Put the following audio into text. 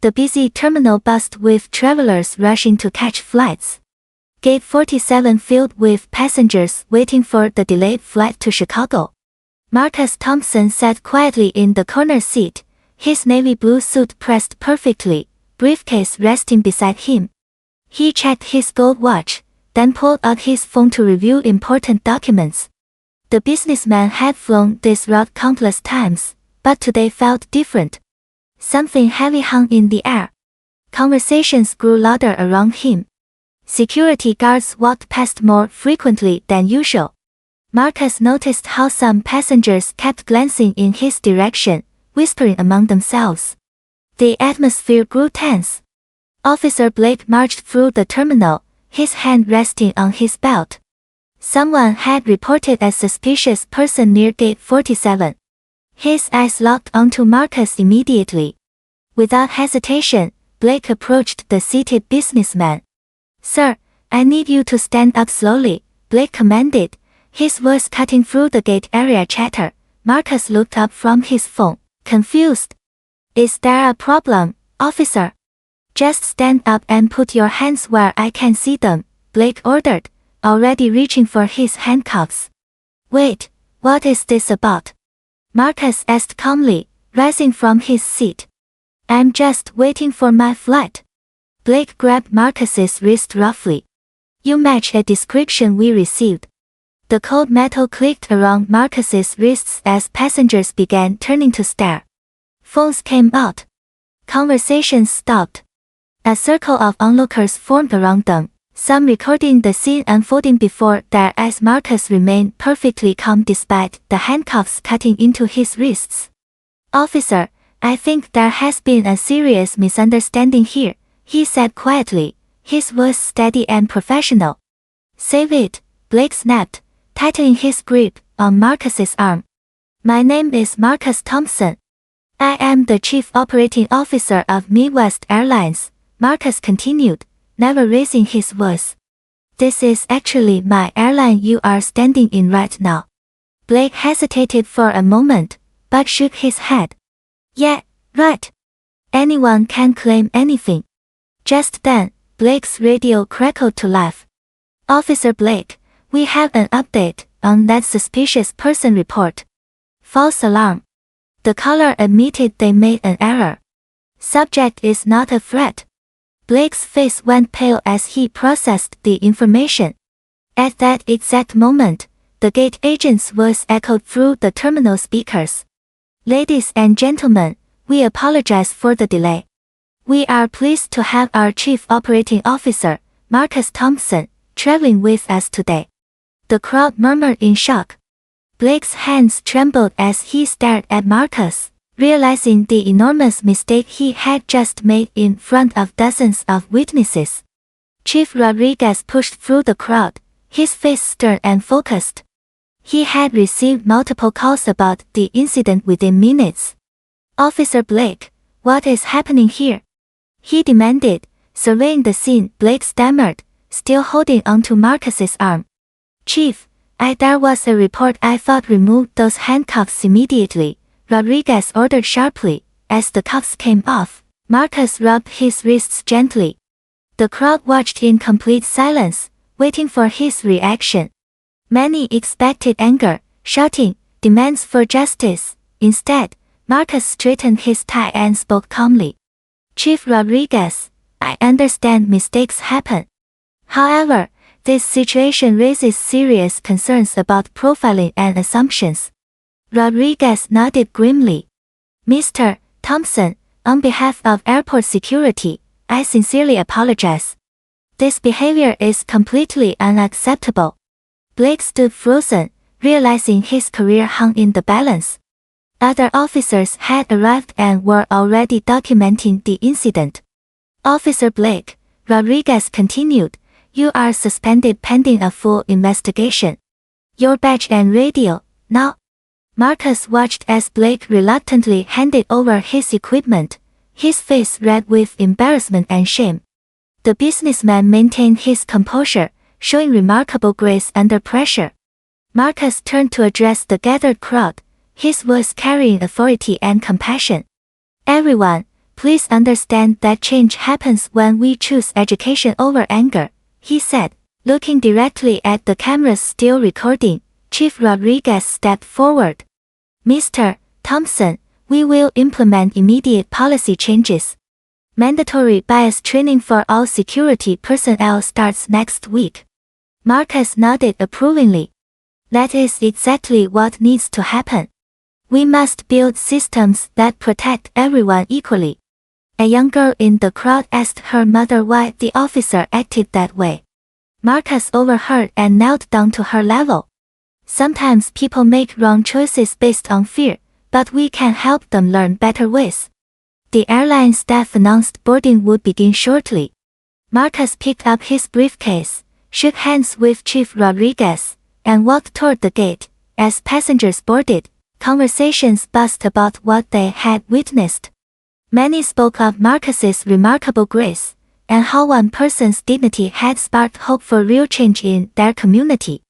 The busy terminal buzzed with travelers rushing to catch flights. Gate 47 filled with passengers waiting for the delayed flight to Chicago. Marcus Thompson sat quietly in the corner seat, his navy blue suit pressed perfectly, briefcase resting beside him. He checked his gold watch, then pulled out his phone to review important documents. The businessman had flown this route countless times, but today felt different. Something heavy hung in the air. Conversations grew louder around him. Security guards walked past more frequently than usual. Marcus noticed how some passengers kept glancing in his direction, whispering among themselves. The atmosphere grew tense. Officer Blake marched through the terminal, his hand resting on his belt. Someone had reported a suspicious person near gate 47. His eyes locked onto Marcus immediately. Without hesitation, Blake approached the seated businessman. "Sir, I need you to stand up slowly," Blake commanded, his voice cutting through the gate area chatter. Marcus looked up from his phone, confused. "Is there a problem, officer?" "Just stand up and put your hands where I can see them," Blake ordered, already reaching for his handcuffs. "Wait, what is this about?" Marcus asked calmly, rising from his seat. "I'm just waiting for my flight." Blake grabbed Marcus's wrist roughly. "You match a description we received." The cold metal clicked around Marcus's wrists as passengers began turning to stare. Phones came out. Conversations stopped. A circle of onlookers formed around them, some recording the scene unfolding before their eyes. Marcus remained perfectly calm despite the handcuffs cutting into his wrists. "Officer, I think there has been a serious misunderstanding here," he said quietly, his voice steady and professional. "Save it," Blake snapped, tightening his grip on Marcus's arm. "My name is Marcus Thompson. I am the Chief Operating Officer of Midwest Airlines," Marcus continued, never raising his voice. "This is actually my airline you are standing in right now." Blake hesitated for a moment, but shook his head. "Yeah, right. Anyone can claim anything." Just then, Blake's radio crackled to life. "Officer Blake, we have an update on that suspicious person report." False alarm. The caller admitted they made an error. "Subject is not a threat." Blake's face went pale as he processed the information. At that exact moment, the gate agent's voice echoed through the terminal speakers. "Ladies and gentlemen, we apologize for the delay. We are pleased to have our Chief Operating Officer, Marcus Thompson, traveling with us today." The crowd murmured in shock. Blake's hands trembled as he stared at Marcus, realizing the enormous mistake he had just made in front of dozens of witnesses. Chief Rodriguez pushed through the crowd, his face stern and focused. He had received multiple calls about the incident within minutes. "Officer Blake, what is happening here?" he demanded, surveying the scene. Blake stammered, still holding onto Marcus's arm. "Chief, there was a report. I thought remove those handcuffs immediately," Rodriguez ordered sharply. As the cuffs came off, Marcus rubbed his wrists gently. The crowd watched in complete silence, waiting for his reaction. Many expected anger, shouting, demands for justice. Instead, Marcus straightened his tie and spoke calmly. "Chief Rodriguez, I understand mistakes happen. However, this situation raises serious concerns about profiling and assumptions." Rodriguez nodded grimly. "Mr. Thompson, on behalf of airport security, I sincerely apologize. This behavior is completely unacceptable." Blake stood frozen, realizing his career hung in the balance. Other officers had arrived and were already documenting the incident. "Officer Blake," Rodriguez continued, "you are suspended pending a full investigation. Your badge and radio, now." Marcus watched as Blake reluctantly handed over his equipment, his face red with embarrassment and shame. The businessman maintained his composure, showing remarkable grace under pressure. Marcus turned to address the gathered crowd, his voice carrying authority and compassion. "Everyone, Please understand that change happens when we choose education over anger, he said. Looking directly at the cameras still recording, Chief Rodriguez stepped forward. Mr. Thompson, we will implement immediate policy changes. Mandatory bias training for all security personnel starts next week. Marcus nodded approvingly. That is exactly what needs to happen. We must build systems that protect everyone equally. A young girl in the crowd asked her mother why the officer acted that way. Marcus overheard and knelt down to her level. Sometimes people make wrong choices based on fear, but we can help them learn better ways. The airline staff announced boarding would begin shortly. Marcus picked up his briefcase, shook hands with Chief Rodriguez, and walked toward the gate. As passengers boarded, conversations buzzed about what they had witnessed. Many spoke of Marcus's remarkable grace, and how one person's dignity had sparked hope for real change in their community.